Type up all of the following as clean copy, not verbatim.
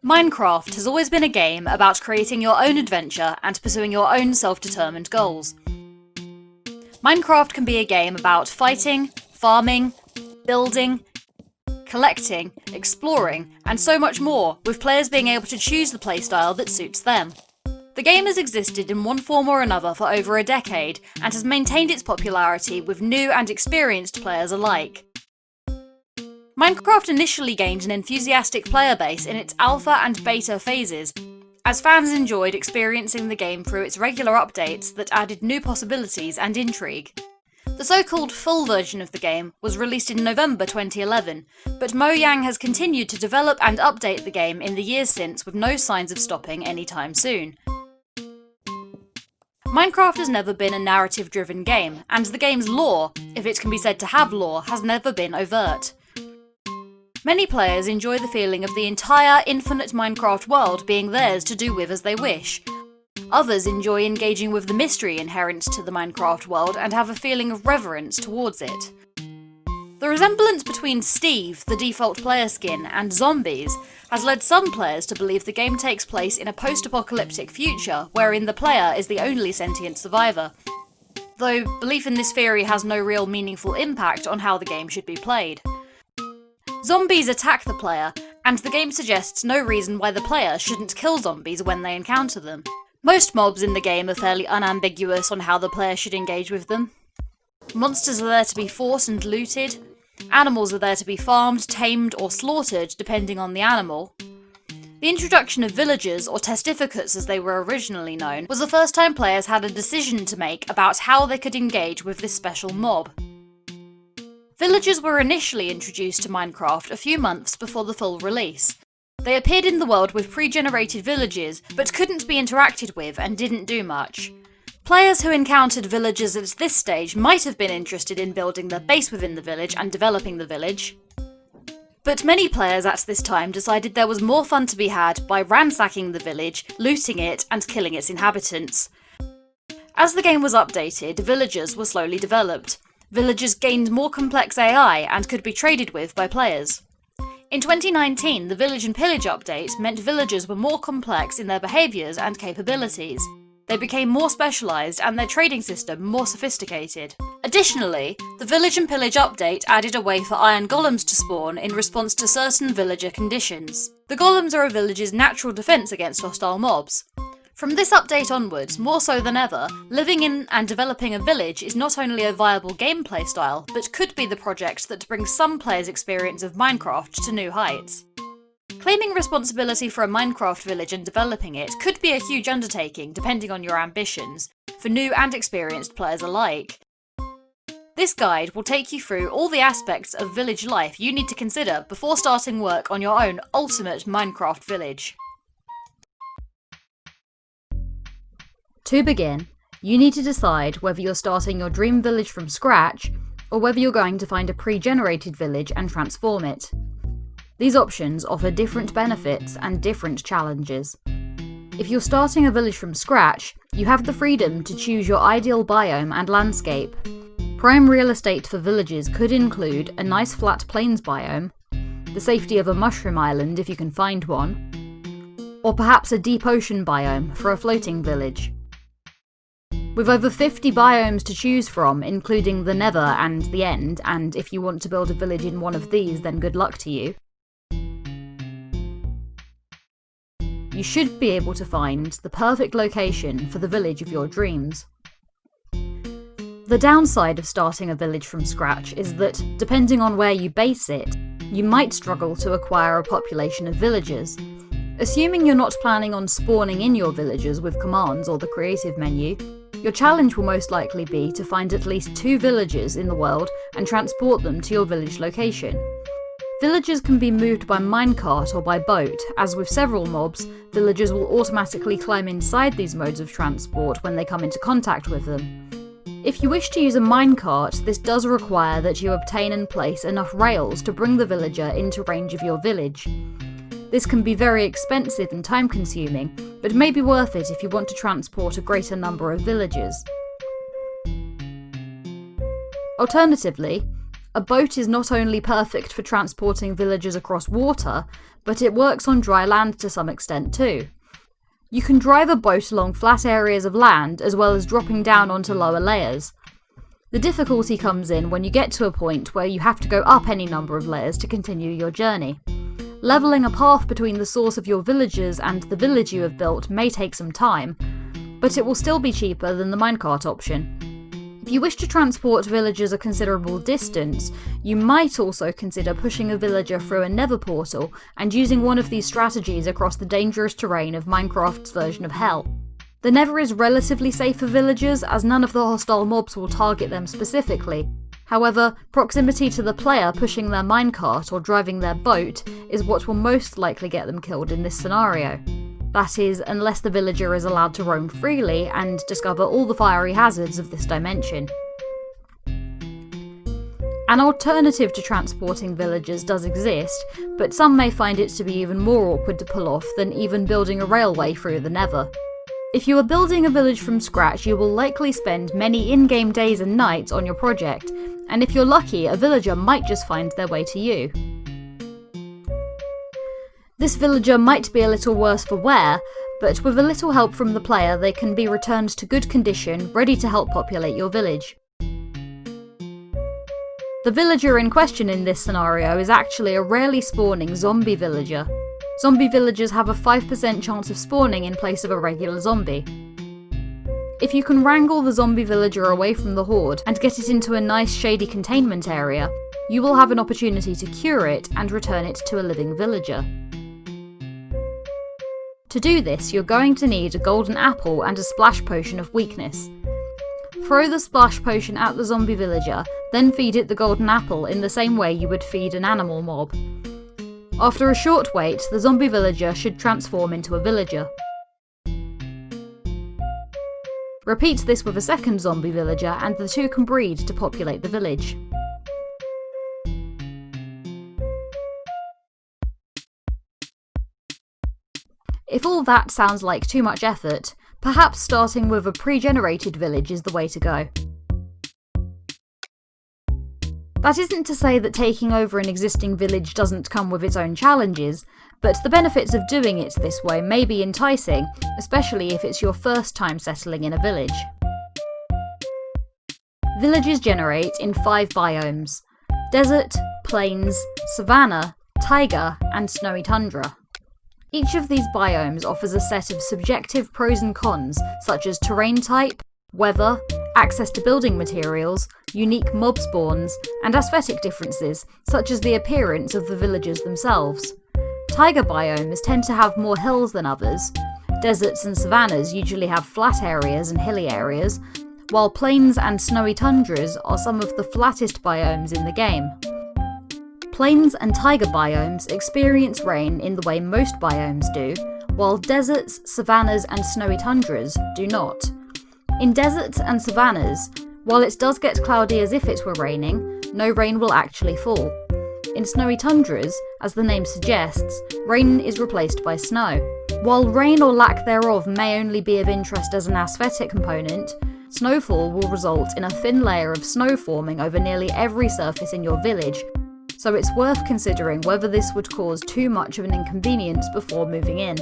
Minecraft has always been a game about creating your own adventure and pursuing your own self-determined goals. Minecraft can be a game about fighting, farming, building, collecting, exploring, and so much more, with players being able to choose the playstyle that suits them. The game has existed in one form or another for over a decade, and has maintained its popularity with new and experienced players alike. Minecraft initially gained an enthusiastic player base in its alpha and beta phases, as fans enjoyed experiencing the game through its regular updates that added new possibilities and intrigue. The so-called full version of the game was released in November 2011, but Mojang has continued to develop and update the game in the years since with no signs of stopping anytime soon. Minecraft has never been a narrative-driven game, and the game's lore, if it can be said to have lore, has never been overt. Many players enjoy the feeling of the entire infinite Minecraft world being theirs to do with as they wish. Others enjoy engaging with the mystery inherent to the Minecraft world and have a feeling of reverence towards it. The resemblance between Steve, the default player skin, and zombies has led some players to believe the game takes place in a post-apocalyptic future wherein the player is the only sentient survivor, though belief in this theory has no real meaningful impact on how the game should be played. Zombies attack the player, and the game suggests no reason why the player shouldn't kill zombies when they encounter them. Most mobs in the game are fairly unambiguous on how the player should engage with them. Monsters are there to be fought and looted. Animals are there to be farmed, tamed, or slaughtered, depending on the animal. The introduction of villagers, or testificates as they were originally known, was the first time players had a decision to make about how they could engage with this special mob. Villagers were initially introduced to Minecraft a few months before the full release. They appeared in the world with pre-generated villages, but couldn't be interacted with and didn't do much. Players who encountered villagers at this stage might have been interested in building their base within the village and developing the village. But many players at this time decided there was more fun to be had by ransacking the village, looting it, and killing its inhabitants. As the game was updated, villagers were slowly developed. Villagers gained more complex AI and could be traded with by players. In 2019, the Village and Pillage update meant villagers were more complex in their behaviours and capabilities. They became more specialised and their trading system more sophisticated. Additionally, the Village and Pillage update added a way for iron golems to spawn in response to certain villager conditions. The golems are a village's natural defence against hostile mobs. From this update onwards, more so than ever, living in and developing a village is not only a viable gameplay style, but could be the project that brings some players' experience of Minecraft to new heights. Claiming responsibility for a Minecraft village and developing it could be a huge undertaking, depending on your ambitions, for new and experienced players alike. This guide will take you through all the aspects of village life you need to consider before starting work on your own ultimate Minecraft village. To begin, you need to decide whether you're starting your dream village from scratch, or whether you're going to find a pre-generated village and transform it. These options offer different benefits and different challenges. If you're starting a village from scratch, you have the freedom to choose your ideal biome and landscape. Prime real estate for villages could include a nice flat plains biome, the safety of a mushroom island if you can find one, or perhaps a deep ocean biome for a floating village. With over 50 biomes to choose from, including the Nether and the End, and if you want to build a village in one of these, then good luck to you, you should be able to find the perfect location for the village of your dreams. The downside of starting a village from scratch is that, depending on where you base it, you might struggle to acquire a population of villagers. Assuming you're not planning on spawning in your villagers with commands or the creative menu, your challenge will most likely be to find at least 2 villagers in the world and transport them to your village location. Villagers can be moved by minecart or by boat, as with several mobs, villagers will automatically climb inside these modes of transport when they come into contact with them. If you wish to use a minecart, this does require that you obtain and place enough rails to bring the villager into range of your village. This can be very expensive and time-consuming, but may be worth it if you want to transport a greater number of villagers. Alternatively, A boat is not only perfect for transporting villagers across water, but it works on dry land to some extent too. You can drive a boat along flat areas of land as well as dropping down onto lower layers. The difficulty comes in when you get to a point where you have to go up any number of layers to continue your journey. Levelling a path between the source of your villagers and the village you have built may take some time, but it will still be cheaper than the minecart option. If you wish to transport villagers a considerable distance, you might also consider pushing a villager through a nether portal and using one of these strategies across the dangerous terrain of Minecraft's version of Hell. The nether is relatively safe for villagers, as none of the hostile mobs will target them specifically. However, proximity to the player pushing their minecart or driving their boat is what will most likely get them killed in this scenario. That is, unless the villager is allowed to roam freely and discover all the fiery hazards of this dimension. An alternative to transporting villagers does exist, but some may find it to be even more awkward to pull off than even building a railway through the nether. If you are building a village from scratch, you will likely spend many in-game days and nights on your project, and if you're lucky, a villager might just find their way to you. This villager might be a little worse for wear, but with a little help from the player they can be returned to good condition, ready to help populate your village. The villager in question in this scenario is actually a rarely spawning zombie villager. Zombie villagers have a 5% chance of spawning in place of a regular zombie. If you can wrangle the zombie villager away from the horde and get it into a nice shady containment area, you will have an opportunity to cure it and return it to a living villager. To do this, you're going to need a golden apple and a splash potion of weakness. Throw the splash potion at the zombie villager, then feed it the golden apple in the same way you would feed an animal mob. After a short wait, the zombie villager should transform into a villager. Repeat this with a second zombie villager and the two can breed to populate the village. If all that sounds like too much effort, perhaps starting with a pre-generated village is the way to go. That isn't to say that taking over an existing village doesn't come with its own challenges, but the benefits of doing it this way may be enticing, especially if it's your first time settling in a village. Villages generate in 5 biomes: desert, plains, savanna, taiga, and snowy tundra. Each of these biomes offers a set of subjective pros and cons, such as terrain type, weather, access to building materials, unique mob spawns, and aesthetic differences, such as the appearance of the villagers themselves. Taiga biomes tend to have more hills than others. Deserts and savannas usually have flat areas and hilly areas, while plains and snowy tundras are some of the flattest biomes in the game. Plains and taiga biomes experience rain in the way most biomes do, while deserts, savannas, and snowy tundras do not. In deserts and savannas, while it does get cloudy as if it were raining, no rain will actually fall. In snowy tundras, as the name suggests, rain is replaced by snow. While rain or lack thereof may only be of interest as an aesthetic component, snowfall will result in a thin layer of snow forming over nearly every surface in your village, so it's worth considering whether this would cause too much of an inconvenience before moving in.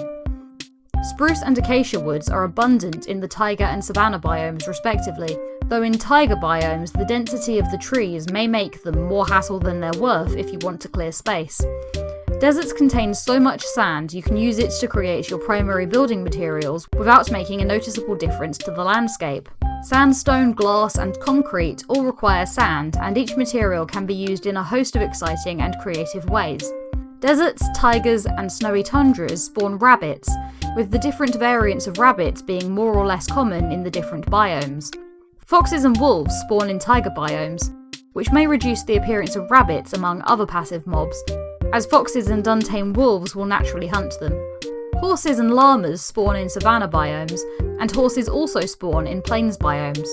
Spruce and acacia woods are abundant in the taiga and savanna biomes respectively, though in taiga biomes the density of the trees may make them more hassle than they're worth if you want to clear space. Deserts contain so much sand you can use it to create your primary building materials without making a noticeable difference to the landscape. Sandstone, glass, and concrete all require sand, and each material can be used in a host of exciting and creative ways. Deserts, taigas, and snowy tundras spawn rabbits, with the different variants of rabbits being more or less common in the different biomes. Foxes and wolves spawn in taiga biomes, which may reduce the appearance of rabbits among other passive mobs, as foxes and untamed wolves will naturally hunt them. Horses and llamas spawn in savanna biomes, and horses also spawn in plains biomes.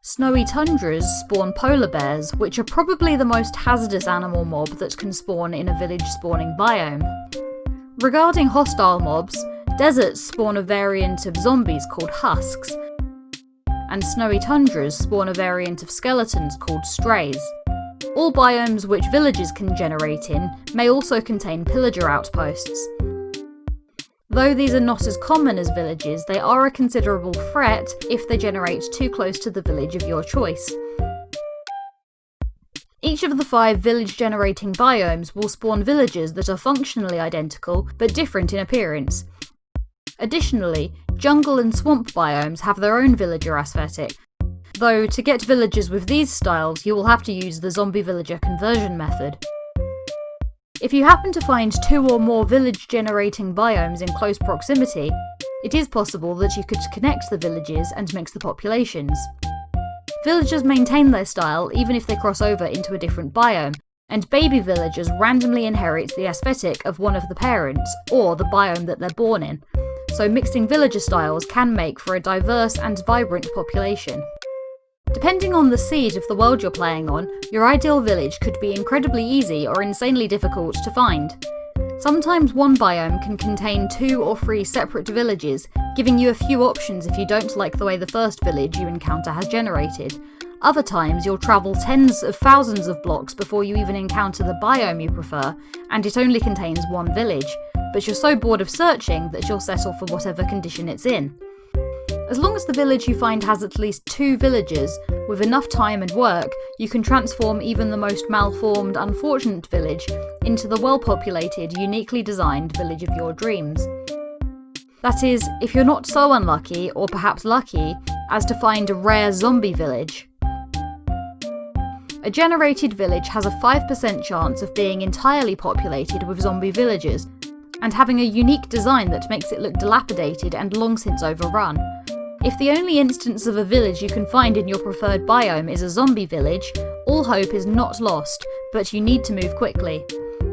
Snowy tundras spawn polar bears, which are probably the most hazardous animal mob that can spawn in a village spawning biome. Regarding hostile mobs, deserts spawn a variant of zombies called husks, and snowy tundras spawn a variant of skeletons called strays. All biomes which villagers can generate in may also contain pillager outposts. Though these are not as common as villages, they are a considerable threat if they generate too close to the village of your choice. Each of the 5 village-generating biomes will spawn villagers that are functionally identical, but different in appearance. Additionally, jungle and swamp biomes have their own villager aesthetic, though to get villagers with these styles you will have to use the zombie villager conversion method. If you happen to find 2 or more village-generating biomes in close proximity, it is possible that you could connect the villages and mix the populations. Villagers maintain their style even if they cross over into a different biome, and baby villagers randomly inherit the aesthetic of one of the parents, or the biome that they're born in, so mixing villager styles can make for a diverse and vibrant population. Depending on the seed of the world you're playing on, your ideal village could be incredibly easy or insanely difficult to find. Sometimes one biome can contain 2 or 3 separate villages, giving you a few options if you don't like the way the first village you encounter has generated. Other times you'll travel tens of thousands of blocks before you even encounter the biome you prefer, and it only contains 1 village, but you're so bored of searching that you'll settle for whatever condition it's in. As long as the village you find has at least 2 villagers, with enough time and work, you can transform even the most malformed, unfortunate village into the well-populated, uniquely designed village of your dreams. That is, if you're not so unlucky, or perhaps lucky, as to find a rare zombie village. A generated village has a 5% chance of being entirely populated with zombie villagers, and having a unique design that makes it look dilapidated and long since overrun. If the only instance of a village you can find in your preferred biome is a zombie village, all hope is not lost, but you need to move quickly.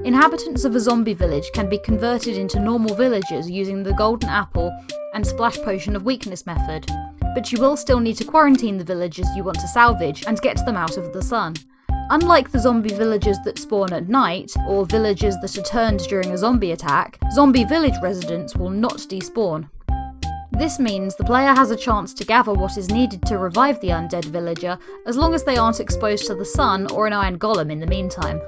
Inhabitants of a zombie village can be converted into normal villagers using the golden apple and splash potion of weakness method, but you will still need to quarantine the villagers you want to salvage and get them out of the sun. Unlike the zombie villagers that spawn at night, or villagers that are turned during a zombie attack, zombie village residents will not despawn. This means the player has a chance to gather what is needed to revive the undead villager, as long as they aren't exposed to the sun or an iron golem in the meantime.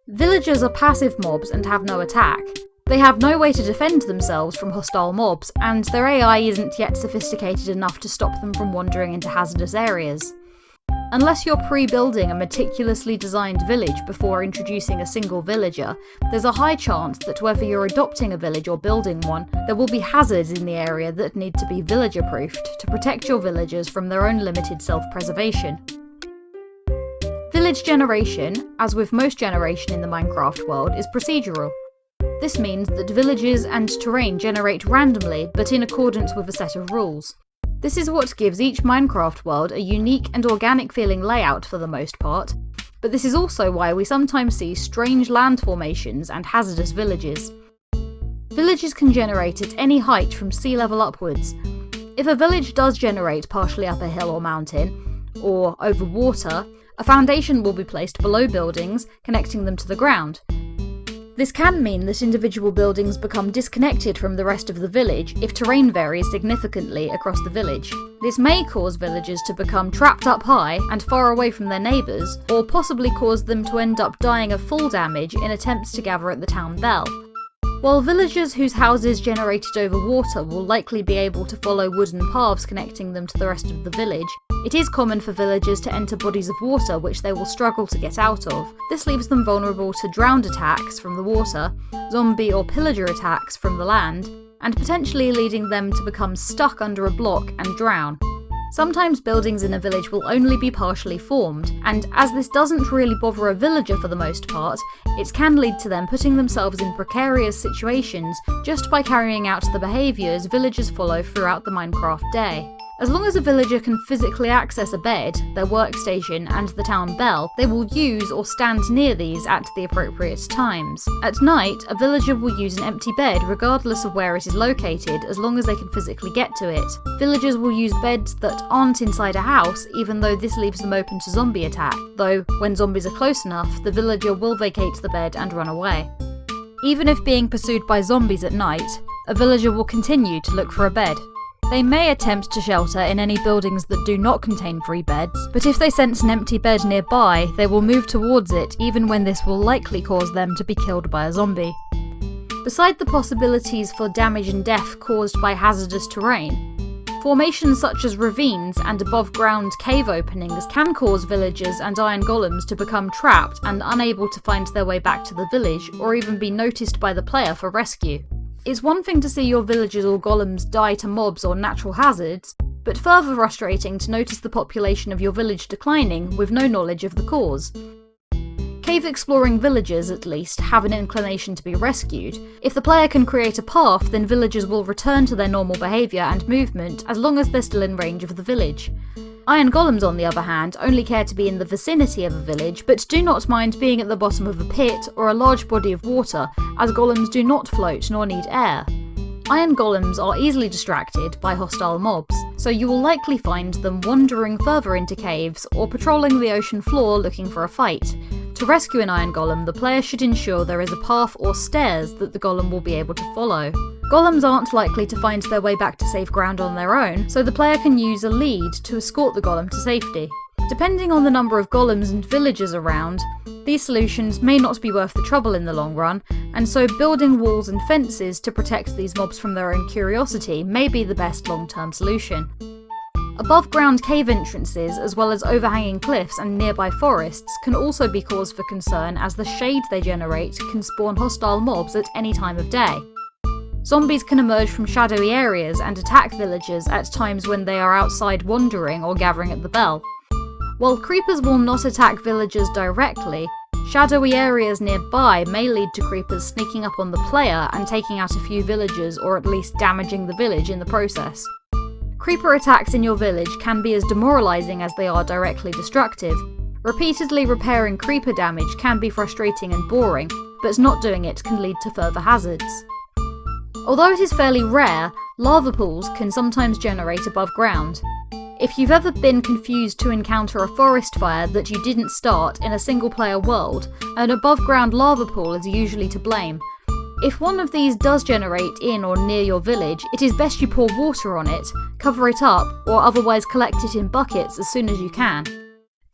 Villagers are passive mobs and have no attack. They have no way to defend themselves from hostile mobs, and their AI isn't yet sophisticated enough to stop them from wandering into hazardous areas. Unless you're pre-building a meticulously designed village before introducing a single villager, there's a high chance that whether you're adopting a village or building one, there will be hazards in the area that need to be villager-proofed to protect your villagers from their own limited self-preservation. Village generation, as with most generation in the Minecraft world, is procedural. This means that villages and terrain generate randomly, but in accordance with a set of rules. This is what gives each Minecraft world a unique and organic feeling layout for the most part, but this is also why we sometimes see strange land formations and hazardous villages. Villages can generate at any height from sea level upwards. If a village does generate partially up a hill or mountain, or over water, a foundation will be placed below buildings, connecting them to the ground. This can mean that individual buildings become disconnected from the rest of the village if terrain varies significantly across the village. This may cause villagers to become trapped up high and far away from their neighbours, or possibly cause them to end up dying of fall damage in attempts to gather at the town bell. While villagers whose houses generated over water will likely be able to follow wooden paths connecting them to the rest of the village, it is common for villagers to enter bodies of water which they will struggle to get out of. This leaves them vulnerable to drowned attacks from the water, zombie or pillager attacks from the land, and potentially leading them to become stuck under a block and drown. Sometimes buildings in a village will only be partially formed, and as this doesn't really bother a villager for the most part, it can lead to them putting themselves in precarious situations just by carrying out the behaviours villagers follow throughout the Minecraft day. As long as a villager can physically access a bed, their workstation, and the town bell, they will use or stand near these at the appropriate times. At night, a villager will use an empty bed regardless of where it is located, as long as they can physically get to it. Villagers will use beds that aren't inside a house, even though this leaves them open to zombie attack, though when zombies are close enough, the villager will vacate the bed and run away. Even if being pursued by zombies at night, a villager will continue to look for a bed. They may attempt to shelter in any buildings that do not contain free beds, but if they sense an empty bed nearby, they will move towards it even when this will likely cause them to be killed by a zombie. Beside the possibilities for damage and death caused by hazardous terrain, formations such as ravines and above-ground cave openings can cause villagers and iron golems to become trapped and unable to find their way back to the village, or even be noticed by the player for rescue. It's one thing to see your villagers or golems die to mobs or natural hazards, but further frustrating to notice the population of your village declining with no knowledge of the cause. Cave-exploring villagers, at least, have an inclination to be rescued. If the player can create a path, then villagers will return to their normal behaviour and movement as long as they're still in range of the village. Iron golems, on the other hand, only care to be in the vicinity of a village, but do not mind being at the bottom of a pit or a large body of water, as golems do not float nor need air. Iron golems are easily distracted by hostile mobs, so you will likely find them wandering further into caves or patrolling the ocean floor looking for a fight. To rescue an iron golem, the player should ensure there is a path or stairs that the golem will be able to follow. Golems aren't likely to find their way back to safe ground on their own, so the player can use a lead to escort the golem to safety. Depending on the number of golems and villagers around, these solutions may not be worth the trouble in the long run, and so building walls and fences to protect these mobs from their own curiosity may be the best long-term solution. Above-ground cave entrances, as well as overhanging cliffs and nearby forests, can also be cause for concern as the shade they generate can spawn hostile mobs at any time of day. Zombies can emerge from shadowy areas and attack villagers at times when they are outside wandering or gathering at the bell. While creepers will not attack villagers directly, shadowy areas nearby may lead to creepers sneaking up on the player and taking out a few villagers, or at least damaging the village in the process. Creeper attacks in your village can be as demoralising as they are directly destructive. Repeatedly repairing creeper damage can be frustrating and boring, but not doing it can lead to further hazards. Although it is fairly rare, lava pools can sometimes generate above ground. If you've ever been confused to encounter a forest fire that you didn't start in a single-player world, an above-ground lava pool is usually to blame. If one of these does generate in or near your village, it is best you pour water on it, cover it up, or otherwise collect it in buckets as soon as you can.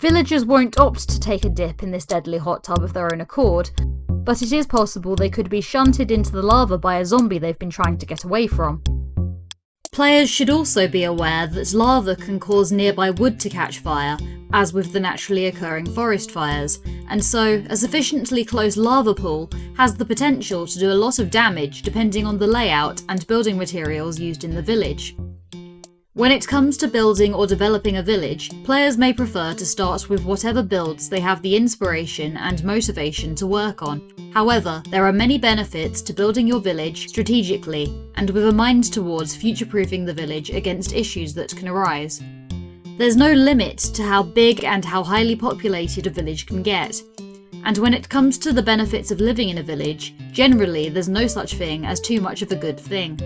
Villagers won't opt to take a dip in this deadly hot tub of their own accord, but it is possible they could be shunted into the lava by a zombie they've been trying to get away from. Players should also be aware that lava can cause nearby wood to catch fire, as with the naturally occurring forest fires, and so a sufficiently close lava pool has the potential to do a lot of damage depending on the layout and building materials used in the village. When it comes to building or developing a village, players may prefer to start with whatever builds they have the inspiration and motivation to work on. However, there are many benefits to building your village strategically and with a mind towards future-proofing the village against issues that can arise. There's no limit to how big and how highly populated a village can get. And when it comes to the benefits of living in a village, generally there's no such thing as too much of a good thing.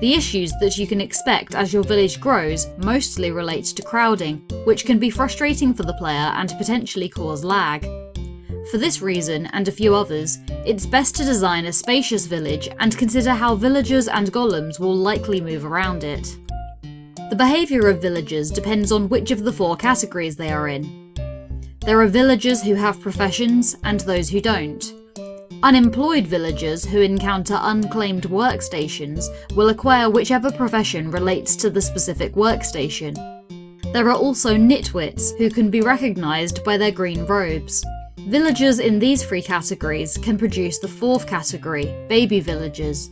The issues that you can expect as your village grows mostly relate to crowding, which can be frustrating for the player and potentially cause lag. For this reason, and a few others, it's best to design a spacious village and consider how villagers and golems will likely move around it. The behaviour of villagers depends on which of the four categories they are in. There are villagers who have professions and those who don't. Unemployed villagers who encounter unclaimed workstations will acquire whichever profession relates to the specific workstation. There are also nitwits who can be recognised by their green robes. Villagers in these three categories can produce the fourth category, baby villagers.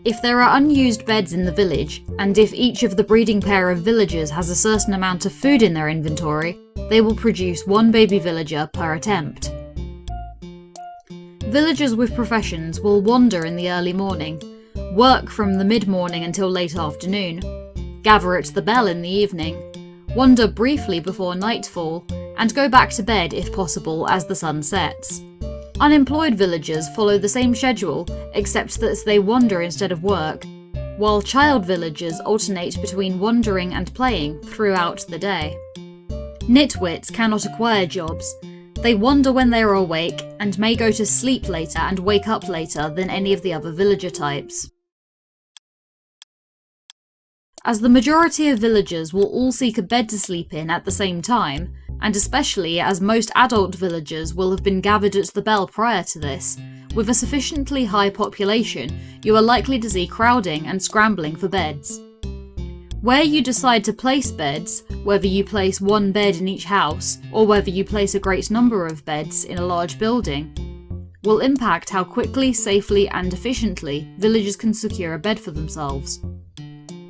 If there are unused beds in the village, and if each of the breeding pair of villagers has a certain amount of food in their inventory, they will produce one baby villager per attempt. Villagers with professions will wander in the early morning, work from the mid-morning until late afternoon, gather at the bell in the evening, wander briefly before nightfall, and go back to bed if possible as the sun sets. Unemployed villagers follow the same schedule, except that they wander instead of work, while child villagers alternate between wandering and playing throughout the day. Nitwits cannot acquire jobs. They wander when they are awake, and may go to sleep later and wake up later than any of the other villager types. As the majority of villagers will all seek a bed to sleep in at the same time, and especially as most adult villagers will have been gathered at the bell prior to this, with a sufficiently high population, you are likely to see crowding and scrambling for beds. Where you decide to place beds, whether you place one bed in each house, or whether you place a great number of beds in a large building, will impact how quickly, safely, and efficiently villagers can secure a bed for themselves.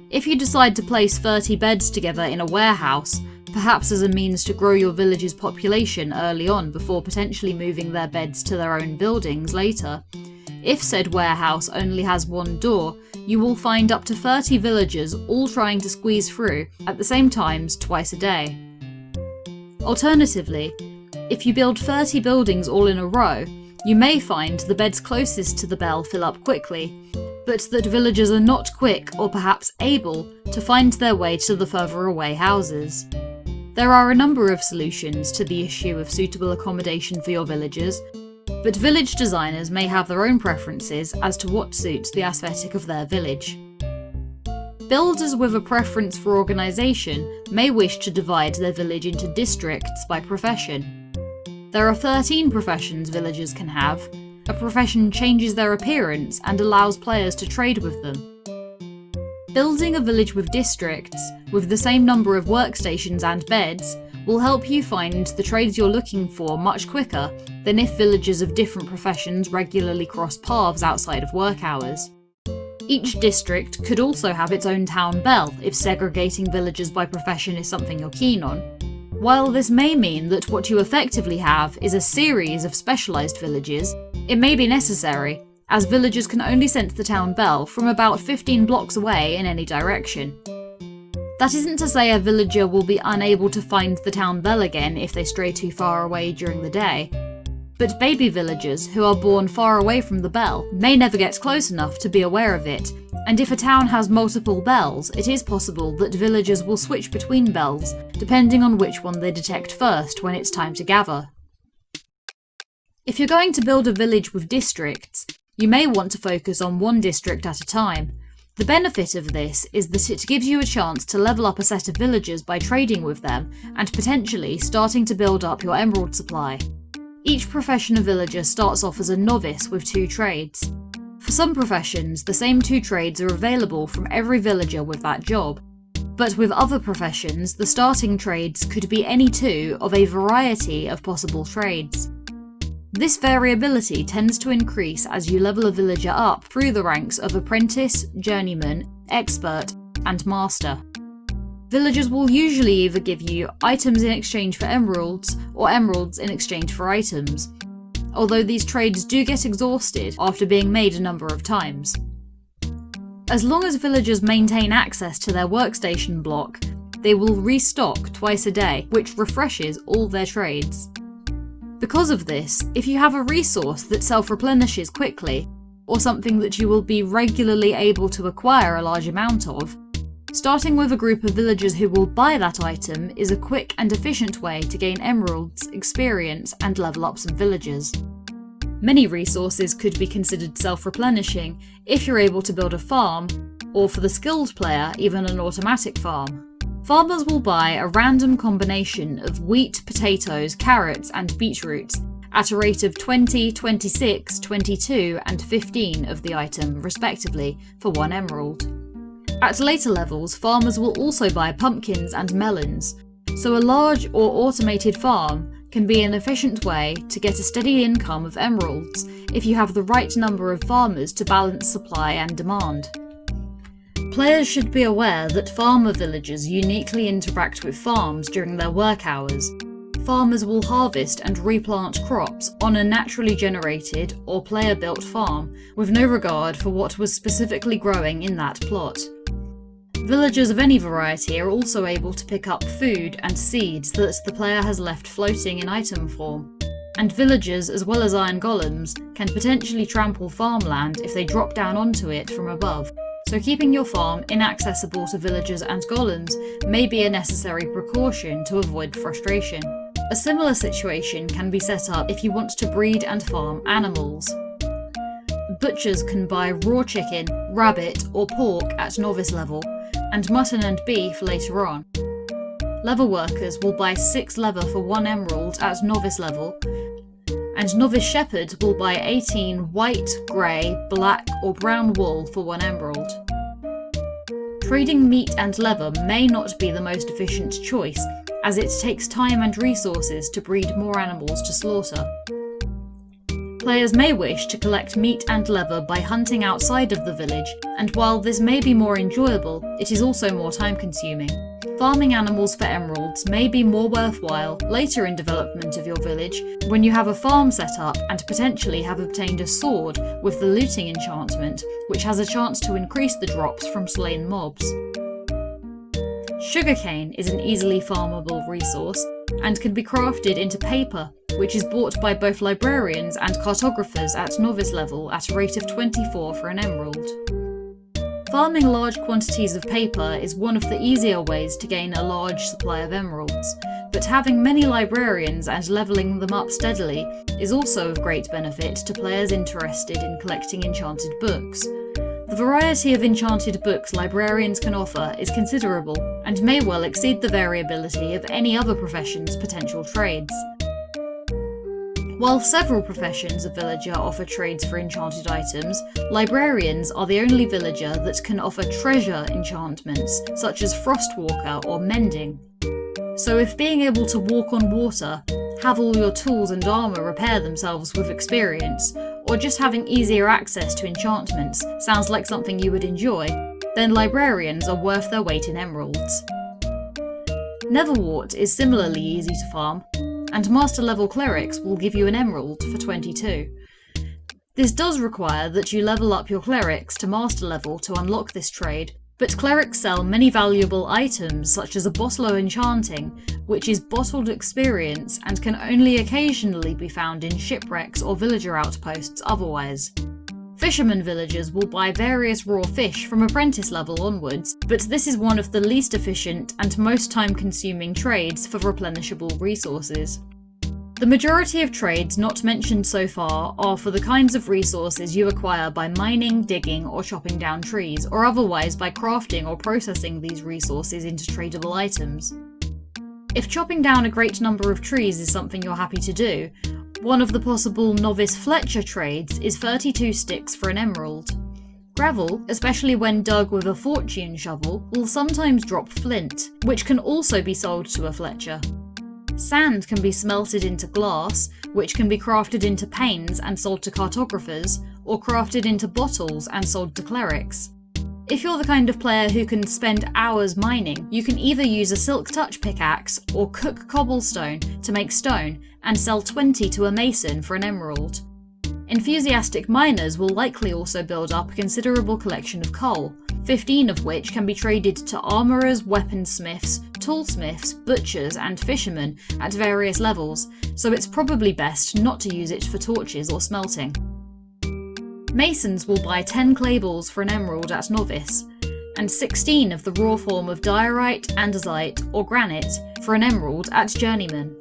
If you decide to place 30 beds together in a warehouse, perhaps as a means to grow your village's population early on before potentially moving their beds to their own buildings later, if said warehouse only has one door, you will find up to 30 villagers all trying to squeeze through at the same times twice a day. Alternatively, if you build 30 buildings all in a row, you may find the beds closest to the bell fill up quickly, but that villagers are not quick or perhaps able to find their way to the further away houses. There are a number of solutions to the issue of suitable accommodation for your villagers, but village designers may have their own preferences as to what suits the aesthetic of their village. Builders with a preference for organisation may wish to divide their village into districts by profession. There are 13 professions villagers can have. A profession changes their appearance and allows players to trade with them. Building a village with districts, with the same number of workstations and beds, will help you find the trades you're looking for much quicker than if villagers of different professions regularly cross paths outside of work hours. Each district could also have its own town bell if segregating villagers by profession is something you're keen on. While this may mean that what you effectively have is a series of specialised villages, it may be necessary, as villagers can only sense the town bell from about 15 blocks away in any direction. That isn't to say a villager will be unable to find the town bell again if they stray too far away during the day, but baby villagers who are born far away from the bell may never get close enough to be aware of it, and if a town has multiple bells, it is possible that villagers will switch between bells, depending on which one they detect first when it's time to gather. If you're going to build a village with districts, you may want to focus on one district at a time. The benefit of this is that it gives you a chance to level up a set of villagers by trading with them and potentially starting to build up your emerald supply. Each profession of villager starts off as a novice with 2 trades. For some professions, the same 2 trades are available from every villager with that job, but with other professions, the starting trades could be any 2 of a variety of possible trades. This variability tends to increase as you level a villager up through the ranks of apprentice, journeyman, expert, and master. Villagers will usually either give you items in exchange for emeralds, or emeralds in exchange for items, although these trades do get exhausted after being made a number of times. As long as villagers maintain access to their workstation block, they will restock twice a day, which refreshes all their trades. Because of this, if you have a resource that self-replenishes quickly, or something that you will be regularly able to acquire a large amount of, starting with a group of villagers who will buy that item is a quick and efficient way to gain emeralds, experience, and level up some villagers. Many resources could be considered self-replenishing if you're able to build a farm, or for the skilled player, even an automatic farm. Farmers will buy a random combination of wheat, potatoes, carrots, and beetroots at a rate of 20, 26, 22, and 15 of the item, respectively, for 1 emerald. At later levels, farmers will also buy pumpkins and melons, so a large or automated farm can be an efficient way to get a steady income of emeralds if you have the right number of farmers to balance supply and demand. Players should be aware that farmer villagers uniquely interact with farms during their work hours. Farmers will harvest and replant crops on a naturally generated or player-built farm with no regard for what was specifically growing in that plot. Villagers of any variety are also able to pick up food and seeds that the player has left floating in item form, and villagers as well as iron golems can potentially trample farmland if they drop down onto it from above. So keeping your farm inaccessible to villagers and golems may be a necessary precaution to avoid frustration. A similar situation can be set up if you want to breed and farm animals. Butchers can buy raw chicken, rabbit, or pork at novice level, and mutton and beef later on. Leather workers will buy 6 leather for 1 emerald at novice level, and novice shepherds will buy 18 white, grey, black or brown wool for 1 emerald. Trading meat and leather may not be the most efficient choice, as it takes time and resources to breed more animals to slaughter. Players may wish to collect meat and leather by hunting outside of the village, and while this may be more enjoyable, it is also more time-consuming. Farming animals for emeralds may be more worthwhile later in development of your village, when you have a farm set up and potentially have obtained a sword with the looting enchantment, which has a chance to increase the drops from slain mobs. Sugarcane is an easily farmable resource, and can be crafted into paper, which is bought by both librarians and cartographers at novice level at a rate of 24 for an emerald. Farming large quantities of paper is one of the easier ways to gain a large supply of emeralds, but having many librarians and levelling them up steadily is also of great benefit to players interested in collecting enchanted books. The variety of enchanted books librarians can offer is considerable, and may well exceed the variability of any other profession's potential trades. While several professions of villager offer trades for enchanted items, librarians are the only villager that can offer treasure enchantments, such as Frostwalker or Mending. So if being able to walk on water, have all your tools and armour repair themselves with experience, or just having easier access to enchantments sounds like something you would enjoy, then librarians are worth their weight in emeralds. Netherwort is similarly easy to farm, and master level clerics will give you an emerald for 22. This does require that you level up your clerics to master level to unlock this trade, but clerics sell many valuable items such as a bottle of enchanting, which is bottled experience and can only occasionally be found in shipwrecks or villager outposts otherwise. Fishermen villagers will buy various raw fish from apprentice level onwards, but this is one of the least efficient and most time-consuming trades for replenishable resources. The majority of trades not mentioned so far are for the kinds of resources you acquire by mining, digging, or chopping down trees, or otherwise by crafting or processing these resources into tradable items. If chopping down a great number of trees is something you're happy to do, one of the possible novice Fletcher trades is 32 sticks for an emerald. Gravel, especially when dug with a fortune shovel, will sometimes drop flint, which can also be sold to a Fletcher. Sand can be smelted into glass, which can be crafted into panes and sold to cartographers, or crafted into bottles and sold to clerics. If you're the kind of player who can spend hours mining, you can either use a silk touch pickaxe or cook cobblestone to make stone and sell 20 to a mason for an emerald. Enthusiastic miners will likely also build up a considerable collection of coal, 15 of which can be traded to armourers, weaponsmiths, toolsmiths, butchers and fishermen at various levels, so it's probably best not to use it for torches or smelting. Masons will buy 10 clay balls for an emerald at novice, and 16 of the raw form of diorite, andesite or granite for an emerald at journeyman.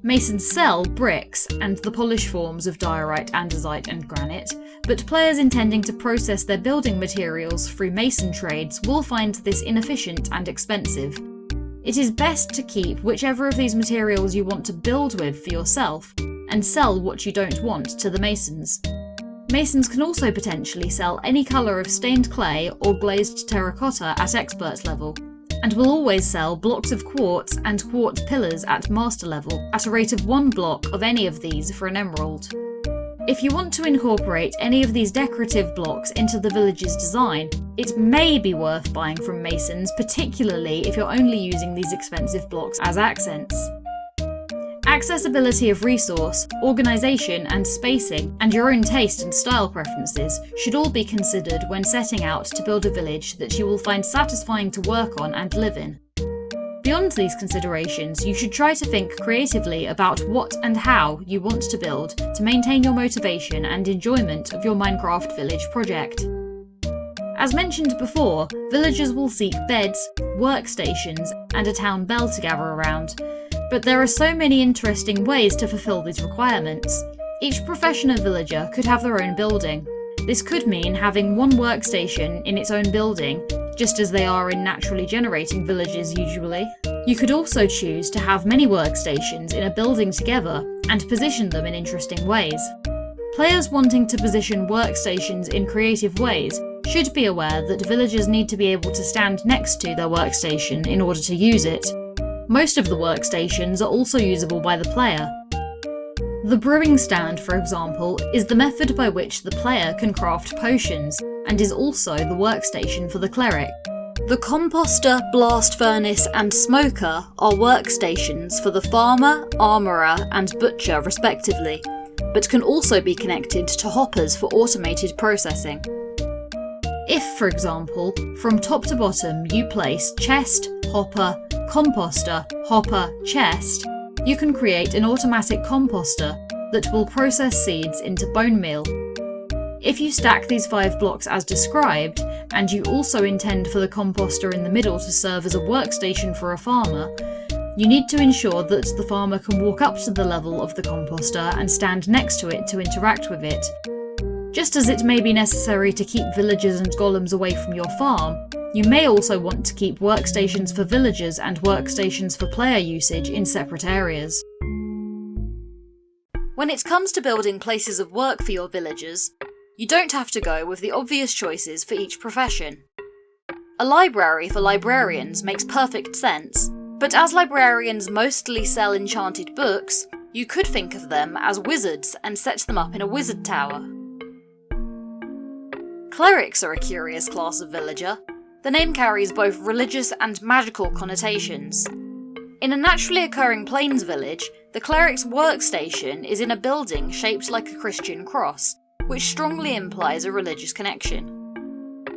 Masons sell bricks and the polished forms of diorite, andesite and granite, but players intending to process their building materials through mason trades will find this inefficient and expensive. It is best to keep whichever of these materials you want to build with for yourself, and sell what you don't want to the masons. Masons can also potentially sell any colour of stained clay or glazed terracotta at expert level, and will always sell blocks of quartz and quartz pillars at master level at a rate of 1 block of any of these for an emerald. If you want to incorporate any of these decorative blocks into the village's design, it may be worth buying from masons, particularly if you're only using these expensive blocks as accents. Accessibility of resource, organisation and spacing, and your own taste and style preferences should all be considered when setting out to build a village that you will find satisfying to work on and live in. Beyond these considerations, you should try to think creatively about what and how you want to build to maintain your motivation and enjoyment of your Minecraft village project. As mentioned before, villagers will seek beds, workstations, and a town bell to gather around, but there are so many interesting ways to fulfill these requirements. Each professional villager could have their own building. This could mean having one workstation in its own building, just as they are in naturally generating villages usually. You could also choose to have many workstations in a building together and position them in interesting ways. Players wanting to position workstations in creative ways should be aware that villagers need to be able to stand next to their workstation in order to use it. Most of the workstations are also usable by the player. The brewing stand, for example, is the method by which the player can craft potions, and is also the workstation for the cleric. The composter, blast furnace, and smoker are workstations for the farmer, armourer, and butcher respectively, but can also be connected to hoppers for automated processing. If, for example, from top to bottom you place chest, hopper, composter, hopper, chest, you can create an automatic composter that will process seeds into bone meal. If you stack these 5 blocks as described, and you also intend for the composter in the middle to serve as a workstation for a farmer, you need to ensure that the farmer can walk up to the level of the composter and stand next to it to interact with it. Just as it may be necessary to keep villagers and golems away from your farm, you may also want to keep workstations for villagers and workstations for player usage in separate areas. When it comes to building places of work for your villagers, you don't have to go with the obvious choices for each profession. A library for librarians makes perfect sense, but as librarians mostly sell enchanted books, you could think of them as wizards and set them up in a wizard tower. Clerics are a curious class of villager. The name carries both religious and magical connotations. In a naturally occurring plains village, the cleric's workstation is in a building shaped like a Christian cross, which strongly implies a religious connection.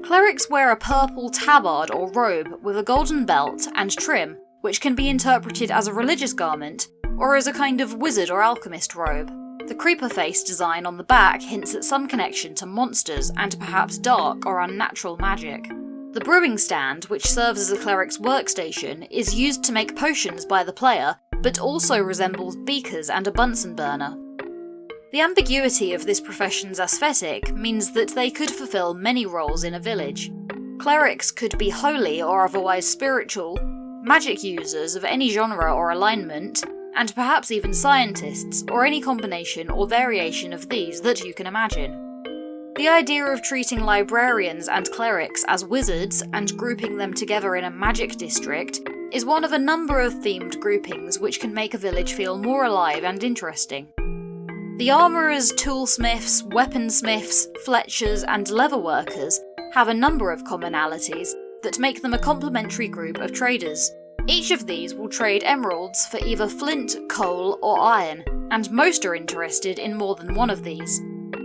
Clerics wear a purple tabard or robe with a golden belt and trim, which can be interpreted as a religious garment, or as a kind of wizard or alchemist robe. The creeper face design on the back hints at some connection to monsters and perhaps dark or unnatural magic. The brewing stand, which serves as a cleric's workstation, is used to make potions by the player, but also resembles beakers and a Bunsen burner. The ambiguity of this profession's aesthetic means that they could fulfill many roles in a village. Clerics could be holy or otherwise spiritual, magic users of any genre or alignment, and perhaps even scientists, or any combination or variation of these that you can imagine. The idea of treating librarians and clerics as wizards and grouping them together in a magic district is one of a number of themed groupings which can make a village feel more alive and interesting. The armourers, toolsmiths, weaponsmiths, fletchers, and leatherworkers have a number of commonalities that make them a complementary group of traders. Each of these will trade emeralds for either flint, coal, or iron, and most are interested in more than one of these.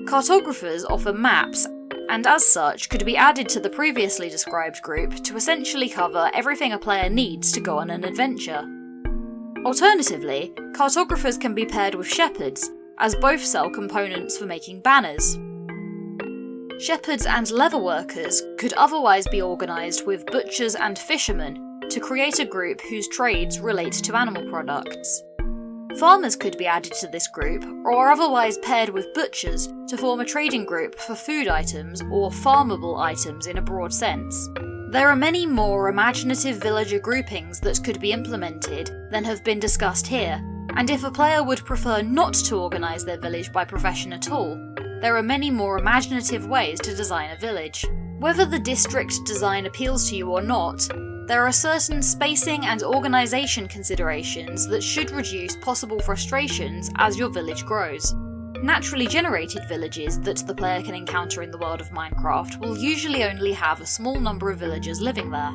Cartographers offer maps, and as such could be added to the previously described group to essentially cover everything a player needs to go on an adventure. Alternatively, cartographers can be paired with shepherds, as both sell components for making banners. Shepherds and leatherworkers could otherwise be organised with butchers and fishermen to create a group whose trades relate to animal products. Farmers could be added to this group, or otherwise paired with butchers to form a trading group for food items or farmable items in a broad sense. There are many more imaginative villager groupings that could be implemented than have been discussed here, and if a player would prefer not to organise their village by profession at all, there are many more imaginative ways to design a village. Whether the district design appeals to you or not, there are certain spacing and organisation considerations that should reduce possible frustrations as your village grows. Naturally generated villages that the player can encounter in the world of Minecraft will usually only have a small number of villagers living there.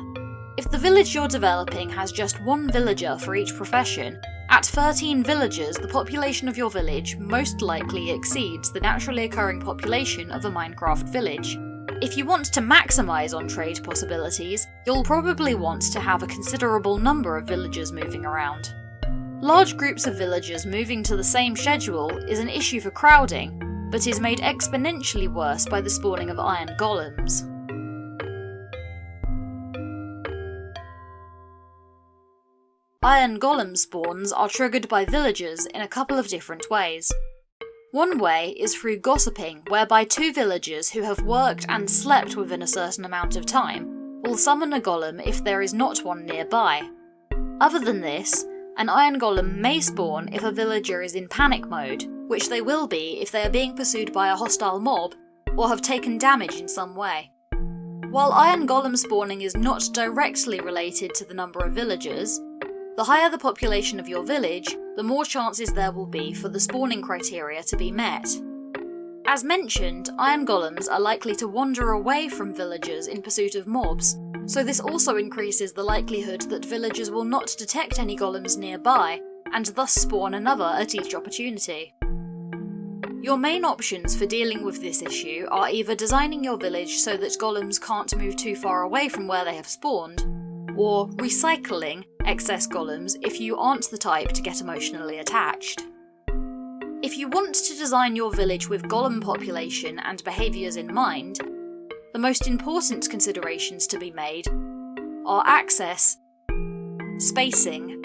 If the village you're developing has just one villager for each profession, at 13 villagers the population of your village most likely exceeds the naturally occurring population of a Minecraft village. If you want to maximise on trade possibilities, you'll probably want to have a considerable number of villagers moving around. Large groups of villagers moving to the same schedule is an issue for crowding, but is made exponentially worse by the spawning of iron golems. Iron golem spawns are triggered by villagers in a couple of different ways. One way is through gossiping, whereby two villagers who have worked and slept within a certain amount of time will summon a golem if there is not one nearby. Other than this, an iron golem may spawn if a villager is in panic mode, which they will be if they are being pursued by a hostile mob or have taken damage in some way. While iron golem spawning is not directly related to the number of villagers, the higher the population of your village, the more chances there will be for the spawning criteria to be met. As mentioned, iron golems are likely to wander away from villagers in pursuit of mobs, so this also increases the likelihood that villagers will not detect any golems nearby, and thus spawn another at each opportunity. Your main options for dealing with this issue are either designing your village so that golems can't move too far away from where they have spawned, or recycling excess golems if you aren't the type to get emotionally attached. If you want to design your village with golem population and behaviours in mind, the most important considerations to be made are access, spacing,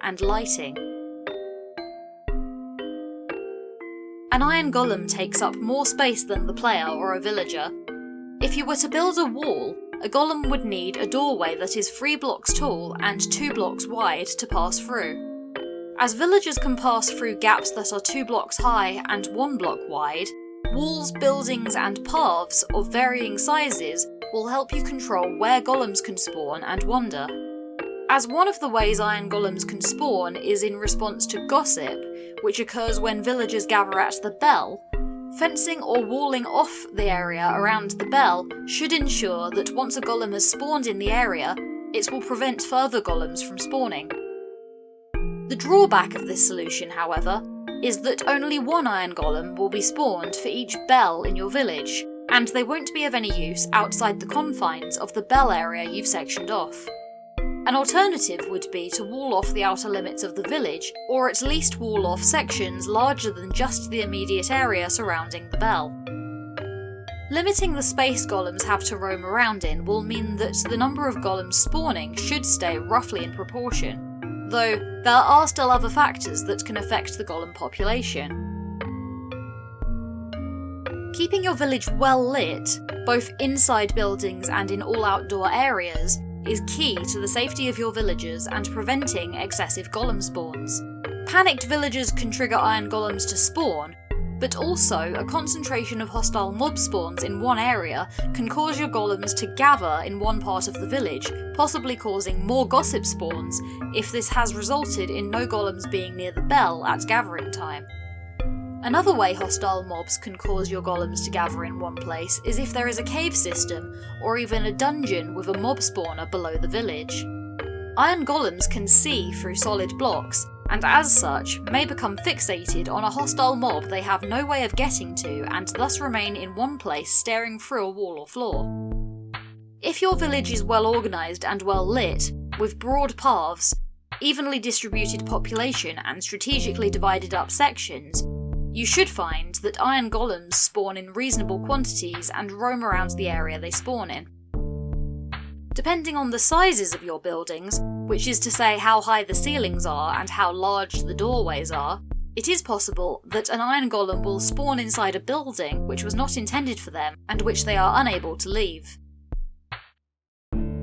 and lighting. An iron golem takes up more space than the player or a villager. If you were to build a wall, a golem would need a doorway that is 3 blocks tall and 2 blocks wide to pass through. As villagers can pass through gaps that are 2 blocks high and 1 block wide, walls, buildings and paths of varying sizes will help you control where golems can spawn and wander. As one of the ways iron golems can spawn is in response to gossip, which occurs when villagers gather at the bell, fencing or walling off the area around the bell should ensure that once a golem has spawned in the area, it will prevent further golems from spawning. The drawback of this solution, however, is that only one iron golem will be spawned for each bell in your village, and they won't be of any use outside the confines of the bell area you've sectioned off. An alternative would be to wall off the outer limits of the village, or at least wall off sections larger than just the immediate area surrounding the bell. Limiting the space golems have to roam around in will mean that the number of golems spawning should stay roughly in proportion, though there are still other factors that can affect the golem population. Keeping your village well lit, both inside buildings and in all outdoor areas, is key to the safety of your villagers and preventing excessive golem spawns. Panicked villagers can trigger iron golems to spawn, but also a concentration of hostile mob spawns in one area can cause your golems to gather in one part of the village, possibly causing more gossip spawns if this has resulted in no golems being near the bell at gathering time. Another way hostile mobs can cause your golems to gather in one place is if there is a cave system, or even a dungeon with a mob spawner below the village. Iron golems can see through solid blocks, and as such may become fixated on a hostile mob they have no way of getting to and thus remain in one place staring through a wall or floor. If your village is well organised and well lit, with broad paths, evenly distributed population and strategically divided up sections, you should find that iron golems spawn in reasonable quantities and roam around the area they spawn in. Depending on the sizes of your buildings, which is to say how high the ceilings are and how large the doorways are, it is possible that an iron golem will spawn inside a building which was not intended for them and which they are unable to leave.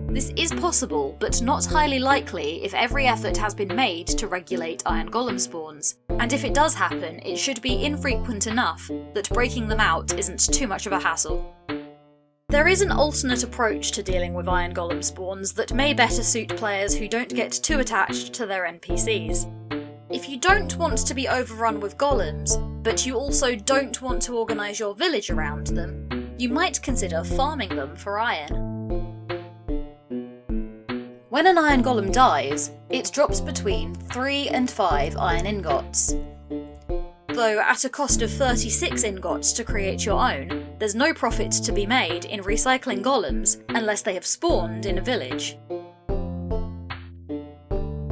This is possible, but not highly likely if every effort has been made to regulate iron golem spawns, and if it does happen, it should be infrequent enough that breaking them out isn't too much of a hassle. There is an alternate approach to dealing with iron golem spawns that may better suit players who don't get too attached to their NPCs. If you don't want to be overrun with golems, but you also don't want to organise your village around them, you might consider farming them for iron. When an iron golem dies, it drops between 3 and 5 iron ingots. Though at a cost of 36 ingots to create your own, there's no profit to be made in recycling golems unless they have spawned in a village.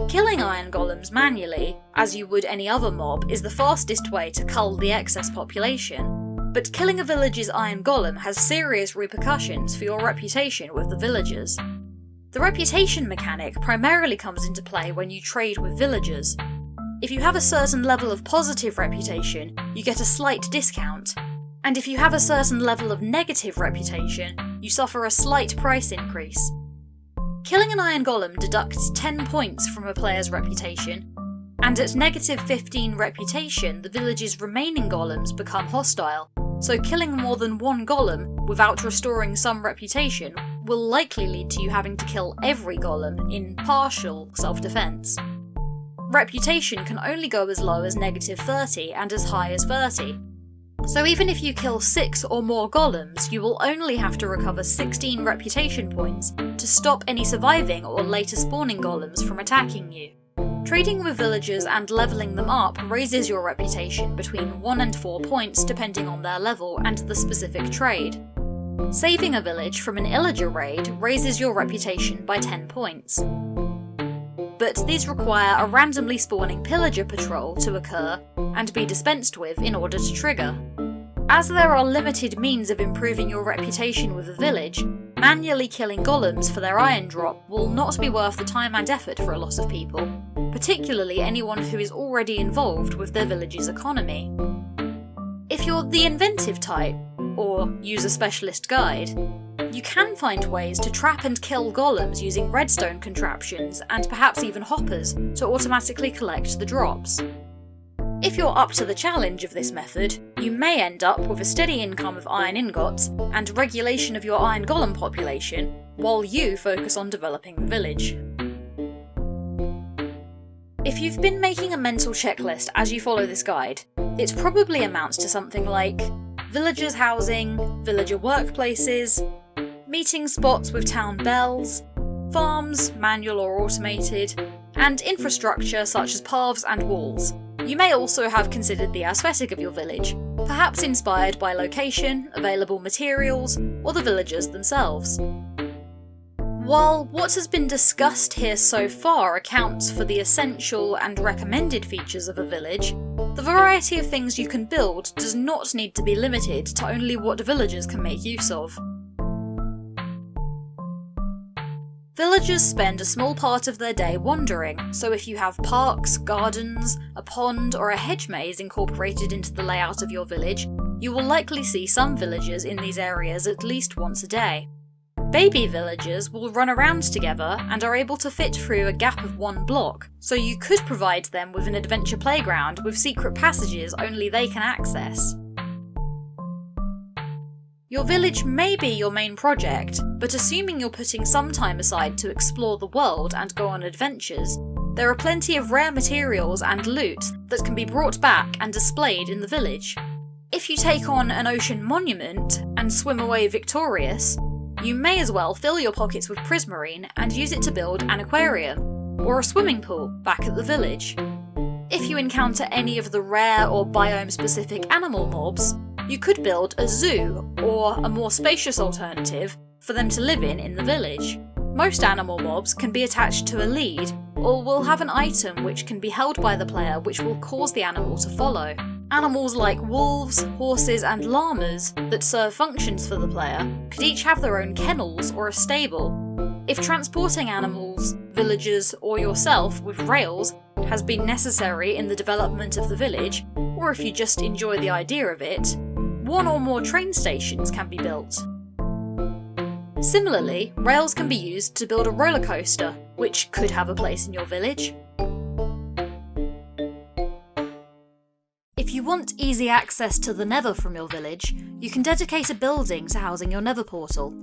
Killing iron golems manually, as you would any other mob, is the fastest way to cull the excess population, but killing a village's iron golem has serious repercussions for your reputation with the villagers. The reputation mechanic primarily comes into play when you trade with villagers. If you have a certain level of positive reputation, you get a slight discount, and if you have a certain level of negative reputation, you suffer a slight price increase. Killing an iron golem deducts 10 points from a player's reputation, and at -15 reputation, the village's remaining golems become hostile, so killing more than one golem without restoring some reputation will likely lead to you having to kill every golem in partial self-defense. Reputation can only go as low as -30 and as high as 30. So even if you kill 6 or more golems, you will only have to recover 16 reputation points to stop any surviving or later spawning golems from attacking you. Trading with villagers and levelling them up raises your reputation between 1 and 4 points depending on their level and the specific trade. Saving a village from an illager raid raises your reputation by 10 points. But these require a randomly spawning pillager patrol to occur and be dispensed with in order to trigger. As there are limited means of improving your reputation with a village, manually killing golems for their iron drop will not be worth the time and effort for a lot of people, particularly anyone who is already involved with their village's economy. If you're the inventive type, or use a specialist guide, you can find ways to trap and kill golems using redstone contraptions and perhaps even hoppers to automatically collect the drops. If you're up to the challenge of this method, you may end up with a steady income of iron ingots and regulation of your iron golem population, while you focus on developing the village. If you've been making a mental checklist as you follow this guide, it probably amounts to something like villagers' housing, villager workplaces, meeting spots with town bells, farms, manual or automated, and infrastructure such as paths and walls. You may also have considered the aesthetic of your village, perhaps inspired by location, available materials, or the villagers themselves. While what has been discussed here so far accounts for the essential and recommended features of a village, the variety of things you can build does not need to be limited to only what villagers can make use of. Villagers spend a small part of their day wandering, so if you have parks, gardens, a pond, or a hedge maze incorporated into the layout of your village, you will likely see some villagers in these areas at least once a day. Baby villagers will run around together and are able to fit through a gap of 1 block, so you could provide them with an adventure playground with secret passages only they can access. Your village may be your main project, but assuming you're putting some time aside to explore the world and go on adventures, there are plenty of rare materials and loot that can be brought back and displayed in the village. If you take on an ocean monument and swim away victorious, you may as well fill your pockets with prismarine and use it to build an aquarium, or a swimming pool back at the village. If you encounter any of the rare or biome-specific animal mobs, you could build a zoo, or a more spacious alternative, for them to live in the village. Most animal mobs can be attached to a lead, or will have an item which can be held by the player which will cause the animal to follow. Animals like wolves, horses and llamas that serve functions for the player could each have their own kennels or a stable. If transporting animals, villagers or yourself with rails has been necessary in the development of the village, or if you just enjoy the idea of it, 1 or more train stations can be built. Similarly, rails can be used to build a roller coaster, which could have a place in your village. If you want easy access to the Nether from your village, you can dedicate a building to housing your Nether portal.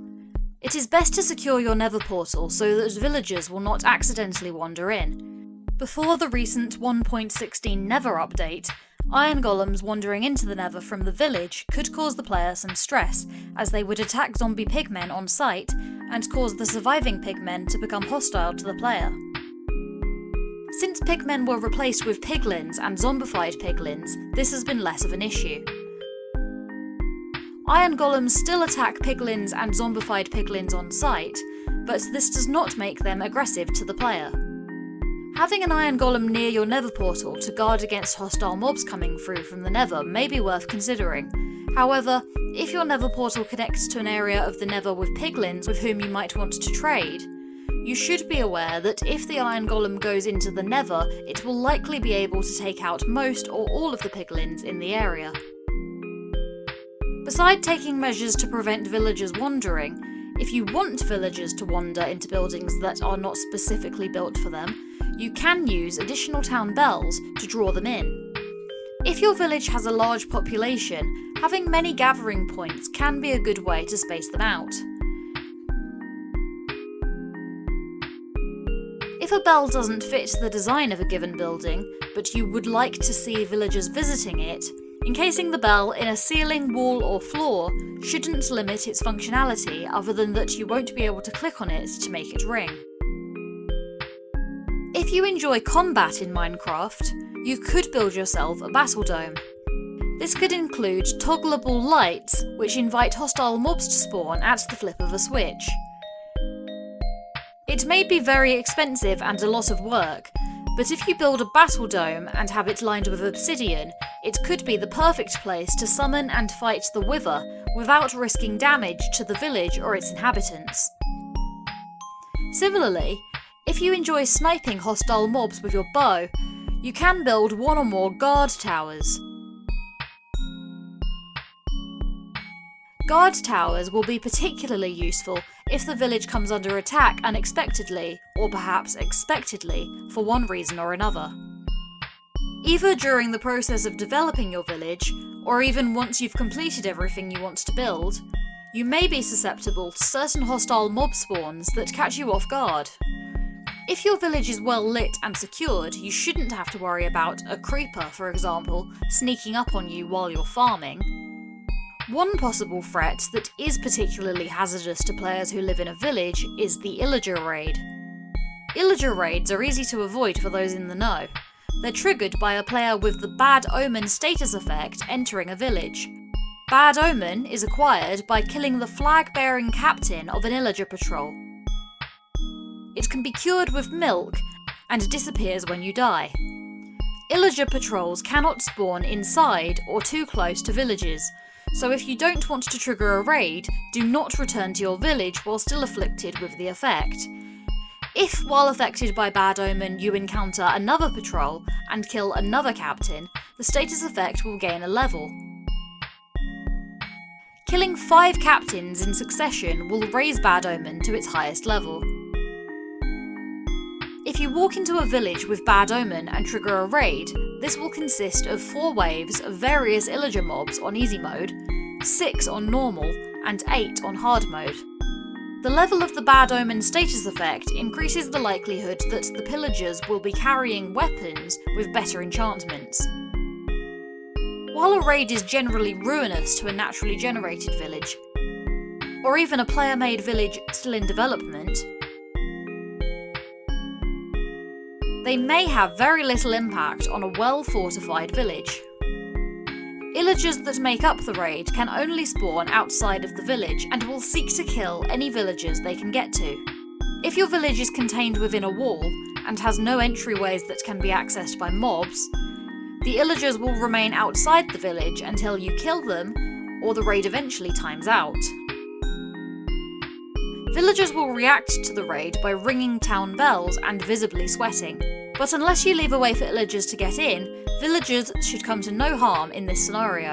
It is best to secure your Nether portal so that villagers will not accidentally wander in. Before the recent 1.16 Nether update, iron golems wandering into the Nether from the village could cause the player some stress, as they would attack zombie pigmen on sight and cause the surviving pigmen to become hostile to the player. Since pigmen were replaced with piglins and zombified piglins, this has been less of an issue. Iron golems still attack piglins and zombified piglins on sight, but this does not make them aggressive to the player. Having an iron golem near your Nether portal to guard against hostile mobs coming through from the Nether may be worth considering. However, if your Nether portal connects to an area of the Nether with piglins with whom you might want to trade, you should be aware that if the iron golem goes into the Nether, it will likely be able to take out most or all of the piglins in the area. Besides taking measures to prevent villagers wandering, if you want villagers to wander into buildings that are not specifically built for them, you can use additional town bells to draw them in. If your village has a large population, having many gathering points can be a good way to space them out. If a bell doesn't fit the design of a given building, but you would like to see villagers visiting it, encasing the bell in a ceiling, wall or floor shouldn't limit its functionality other than that you won't be able to click on it to make it ring. If you enjoy combat in Minecraft, you could build yourself a battle dome. This could include toggleable lights, which invite hostile mobs to spawn at the flip of a switch. It may be very expensive and a lot of work, but if you build a battle dome and have it lined with obsidian, it could be the perfect place to summon and fight the Wither without risking damage to the village or its inhabitants. Similarly, if you enjoy sniping hostile mobs with your bow, you can build one or more guard towers. Guard towers will be particularly useful if the village comes under attack unexpectedly, or perhaps expectedly, for one reason or another. Either during the process of developing your village, or even once you've completed everything you want to build, you may be susceptible to certain hostile mob spawns that catch you off guard. If your village is well lit and secured, you shouldn't have to worry about a creeper, for example, sneaking up on you while you're farming. One possible threat that is particularly hazardous to players who live in a village is the illager raid. Illager raids are easy to avoid for those in the know. They're triggered by a player with the Bad Omen status effect entering a village. Bad Omen is acquired by killing the flag-bearing captain of an illager patrol. It can be cured with milk and disappears when you die. Illager patrols cannot spawn inside or too close to villages, so if you don't want to trigger a raid, do not return to your village while still afflicted with the effect. If, while affected by Bad Omen, you encounter another patrol and kill another captain, the status effect will gain a level. Killing 5 captains in succession will raise Bad Omen to its highest level. If you walk into a village with Bad Omen and trigger a raid, this will consist of 4 waves of various illager mobs on easy mode, 6 on normal, and 8 on hard mode. The level of the Bad Omen status effect increases the likelihood that the pillagers will be carrying weapons with better enchantments. While a raid is generally ruinous to a naturally generated village, or even a player-made village still in development, they may have very little impact on a well-fortified village. Illagers that make up the raid can only spawn outside of the village and will seek to kill any villagers they can get to. If your village is contained within a wall and has no entryways that can be accessed by mobs, the illagers will remain outside the village until you kill them or the raid eventually times out. Villagers will react to the raid by ringing town bells and visibly sweating, but unless you leave a way for illagers to get in, villagers should come to no harm in this scenario.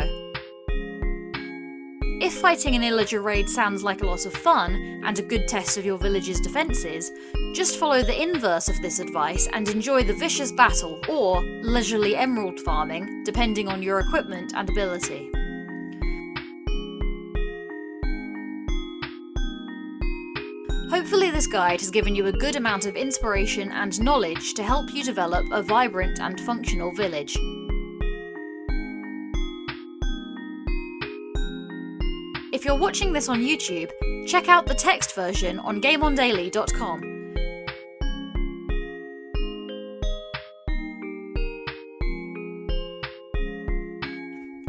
If fighting an illager raid sounds like a lot of fun and a good test of your village's defences, just follow the inverse of this advice and enjoy the vicious battle or leisurely emerald farming, depending on your equipment and ability. Hopefully this guide has given you a good amount of inspiration and knowledge to help you develop a vibrant and functional village. If you're watching this on YouTube, check out the text version on gameondaily.com.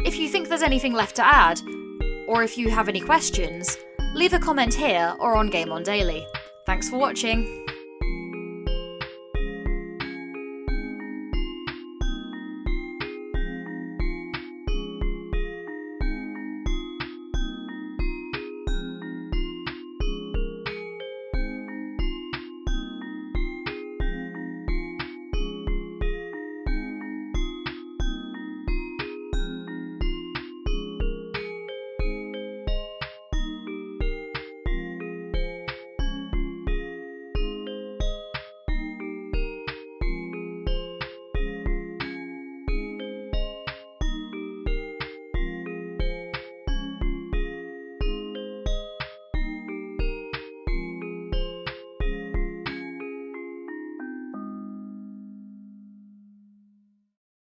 If you think there's anything left to add, or if you have any questions, leave a comment here or on Game On Daily. Thanks for watching!